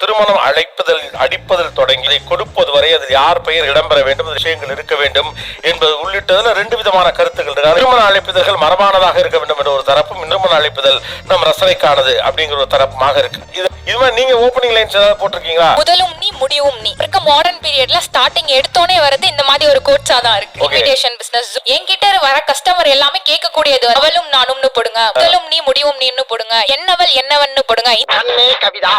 திருமணம் அடிப்பதில் தொடங்கி இதை கொடுப்பது வரை அதில் யார் பெயர் இடம்பெற வேண்டும், விஷயங்கள் இருக்க வேண்டும் என்பது உள்ளிட்டதுல 2 விதமான கருத்துக்கள் இருக்கு. திருமண அழைப்பிதழ்கள் மரபானதாக இருக்க வேண்டும் என்ற ஒரு தரப்பும், திருமண அழைப்பிதழ் நம் ரசனைக்கானது அப்படிங்கிற ஒரு தரப்புமாக இருக்கு. இது மாதிரி நீங்க ஓப்பனிங் லைன்ஸ் ஏதாவது போட்டிருக்கீங்களா? முதலும் நீ முடிவும் நீ இருக்க மாடர்ன் பீரியட்ல ஸ்டார்டிங் எடுத்தோனே வரது இந்த மாதிரி ஒரு கோட்ஸா தான் இருக்கு. இன்விடேஷன் பிசினஸ் என்கிட்ட வர கஸ்டமர் எல்லாமே கேட்கக்கூடியது அவளும் நானும்னு போடுங்க, முதலும் நீ முடிவும் நீன்னு போடுங்க, என்னவள் என்னவன்னு போடுங்க. கவிதா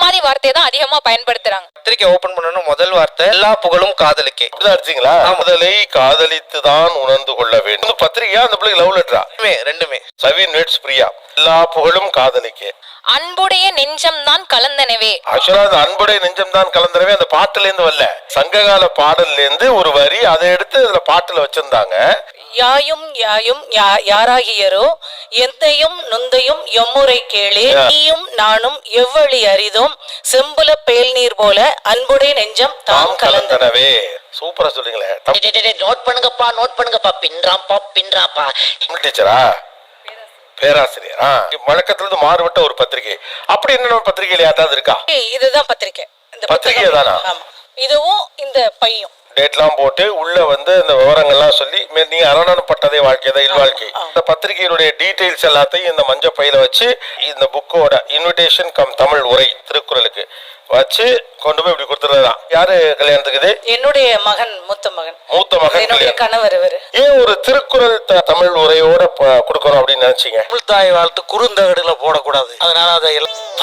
மாதிரி வார்த்தையை தான் அதிகமா பயன்படுத்துறாங்க. பத்திரிக்கை ஓபன் பண்ணணும் முதல் வார்த்தை எல்லா புகழும் காதலுக்கே. அடிச்சீங்களா? முதலை காதலித்து தான் உணர்ந்து கொள்ள வேண்டும். பத்திரிகையா அந்த பிள்ளைக்கு லவ் லெட்டரா? ரெண்டுமே. சவின் வெட்ஸ் பிரியா. எல்லா புகழும் காதலிக்கே. அன்புடைய நெஞ்சம் தான் கலந்தனவே. ஆக்சுவலா அது அன்புடைய நெஞ்சம் தான் கலந்தனவே அந்த பாட்டுல இருந்து வரல, சங்ககால பாடல்ல இருந்து ஒரு வரி அதை எடுத்து அதுல பாட்டுல வச்சிருந்தாங்க. யாயும் யாயும் யாராகியரோ எந்தையும் நுந்தையும் எம்முறை கேளே, நீயும் நானும் எவ்வளி அரிதோம் செம்புல பேல் நீர் போல அன்புடைய நெஞ்சம் தாம் கலந்தனவே. சூப்பரா சொல்றீங்களே. நோட் பண்ணுங்கப்பா பின்றாப்பா. டீச்சரா? பேராசிரியரா? வழக்கத்திலிருந்து மாறுபட்ட ஒரு பத்திரிகை. அப்படி என்ன பத்திரிகையில யாராவது இருக்கா? இதுதான் பத்திரிக்கை. இந்த பத்திரிகை தானா? ஆமா, இதுவும் இந்த பையும் டேட்லாம் போட்டு உள்ள வந்து இந்த விவரங்கள்லாம் சொல்லி நீங்க அரணப்பட்டதே வாழ்க்கை தான் இல்வாழ்க்கை. இந்த பத்திரிகையினுடைய டீடைல்ஸ் எல்லாத்தையும் இந்த மஞ்சள் பையில வச்சு இந்த புக்கோட இன்விடேஷன் கம் தமிழ் உரை திருக்குறளுக்கு வச்சு கொண்டு போய் இப்படி கொடுத்துறதுதான். யாரு கல்யாணத்துக்கு இது? என்னுடைய மகன், மூத்த மகன். என்னுடைய கணவர். கணவர் இவரு. ஏன் ஒரு திருக்குறள் தமிழ் உரையோட கொடுக்கணும் அப்படின்னு நினைச்சீங்க? தாய் வாழ்த்து குறுந்தகடுல போடக்கூடாது, அதனால அதை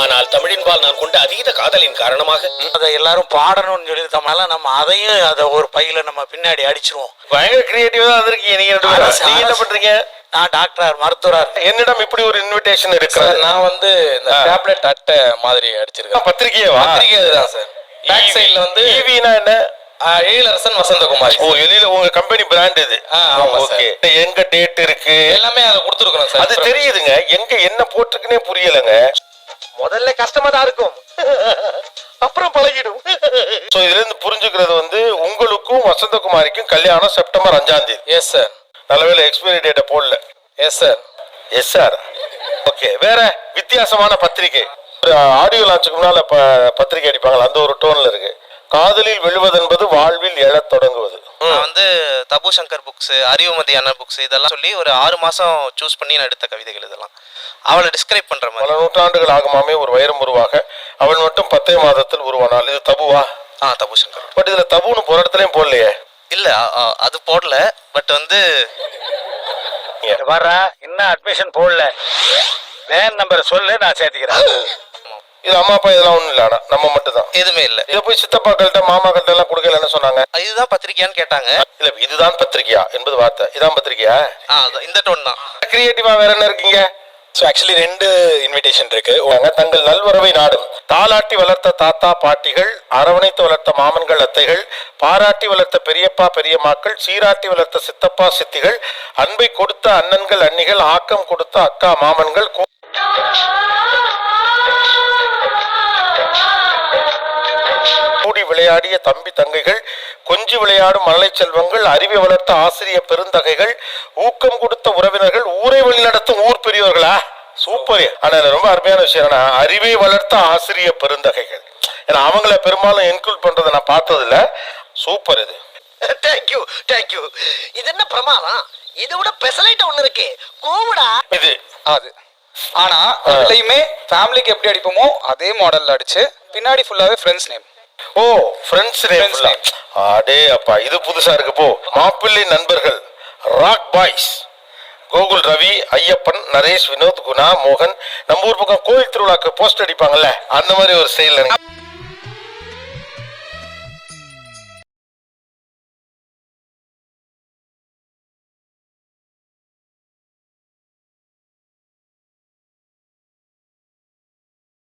ஆனால் தமிழின் பால் நான் கொண்ட அதீத காதலின் காரணமாக அதை எல்லாரும் பாடணும்னு சொல்லி நம்மளால நம்ம அதையும் அதை ஒரு பையில நம்ம பின்னாடி அடிச்சிருவோம். பயங்கர கிரியேட்டிவா தான் இருக்கீங்க நீங்க. என்ன பண்றீங்க? நான் டாக்டர் மருத்துவர். என்னிடம் இப்படி ஒரு இன்விடேஷன் இருக்கு. நான் வந்து இந்த டேப்லெட் அட்டை மாதிரி அடிச்சிருக்கேன். பத்திரிகையவா? பத்திரிகை தான் சார். பேக் சைடுல வந்து ஈவினா என்ன? எழிலரசன் வசந்தகுமாரி. ஓ, எழில உங்க கம்பெனி பிராண்ட் இது. ஓகே. எங்க டேட் இருக்கு எல்லாமே அதை கொடுத்துருக்கோம் சார். அது தெரியுதுங்க. எங்க என்ன போட்டிருக்குன்னே புரியலங்க. முதல்ல கஷ்டமா தான் இருக்கும், அப்புறம் பழகிடும். சோ இதுல இருந்து புரிஞ்சுக்கிறது வந்து உங்களுக்கும் வசந்தகுமாரிக்கும் கல்யாணம் செப்டம்பர் 5ஆம் தேதி. Yes sir. நல்லவேளை எக்ஸ்பைரி டேட்டை போடல. Yes sir. Yes sir. Okay. வேற வித்தியாசமான பத்திரிகை ஆடியோ லான்ச்சுக்கு முன்னால பத்திரிகை அடிப்பாங்களா, அந்த ஒரு டோன்ல இருக்கு. காதலில் விழுவது என்பது வாழ்வில் எழத் தொடங்குவது. நான் வந்து தபு சங்கர் புக்ஸ், அறிவுமதி அண்ணா புக்ஸ் இதெல்லாம் சொல்லி ஒரு 6 மாசம் சூஸ் பண்ணி நான் எடுத்த கவிதைகள் இதெல்லாம். அவளை டிஸ்கிரைப் பண்ற மாதிரி. பல நூற்றாண்டுகள் ஆகுமாமே ஒரு வைரம் உருவாக, அவள் மட்டும் 10 மாதத்தில் உருவானால். இது தபுவா? தபு சங்கர். பட் இதுல தபுன்னு போற இடத்துலயும் போடலையே. இல்ல அது போடல. பட் வந்து வர இன்னும் அட்மிஷன் போடல, வேன் நம்பர் சொல்லு, நான் சேர்த்துக்கிறேன். இது அம்மா அப்பா இதெல்லாம் ஒண்ணும் இல்ல, நம்ம மட்டும் தான். எதுவுமே இல்ல. இதை போய் சித்தப்பாக்கள்கிட்ட மாமாக்கள்கிட்ட எல்லாம் கொடுக்கலன்னு சொன்னாங்க. இதுதான் பத்திரிகையான்னு கேட்டாங்க. இல்ல இதுதான் பத்திரிகையா என்பது வார்த்தை. இதான் பத்திரிகையா? இந்த டோன் தான். கிரியேட்டிவா வேற என்ன இருக்கீங்க? ஆக்சுவலி 2 இன்விடேஷன் இருக்கு. தங்கள் நல்வரவை நாடும். தாலாட்டி வளர்த்த தாத்தா பாட்டிகள், அரவணைத்து வளர்த்த மாமன்கள் அத்தைகள், பாராட்டி வளர்த்த பெரியப்பா பெரியம்மாக்கள், சீராட்டி வளர்த்த சித்தப்பா சித்திகள், அன்பை கொடுத்த அண்ணன்கள் அண்ணிகள், ஆக்கம் கொடுத்த அக்கா மாமன்கள், கூடி விளையாடிய தம்பி தங்கைகள், கொஞ்சி விளையாடும் மழலை செல்வங்கள், அறிவை வளர்த்த ஆசிரிய பெருந்தகைகள், ஊக்கம் கொடுத்த உறவினர்கள், ஊரை வழி நடத்தும் ஊர் பெரியவர்களா? சூப்பர். ஆனா ரொம்ப அருமையான விஷயம் என்னன்னா, அறிவை வளர்த்த ஆசிரிய பெருந்தகைகள். ஏன்னா அவங்கள பெரும்பாலும் இன்க்ளூட் பண்றதை நான் பார்த்தது இல்ல. சூப்பர். இது தேங்க்யூ தேங்க்யூ. இது என்ன பிரமாதம்? இதை விட பெசலைட் ஒண்ணு இருக்கு, கூவுடா. இது அது ஆனா அதுலயுமே ஃபேமிலிக்கு எப்படி அடிப்போமோ அதே மாடல்ல அடிச்சு பின்னாடி ஃபுல்லாவே ஃப்ரெண்ட்ஸ் நேம். ஓ, ஃப்ரெண்ட்ஸ் நேம். அடே அப்பா, இது புதுசா இருக்கு. போ. மாப்பிள்ளை நண்பர்கள், ராக் பாய்ஸ், கோகுல் ரவி, ஐயப்பன், நரேஷ், வினோத், குணா, மோகன். நம்ம ஊர் பக்கம் கோயில் திருவிழாக்கு போஸ்ட் அடிப்பாங்கல்ல, அந்த மாதிரி ஒரு ஸ்டைல்.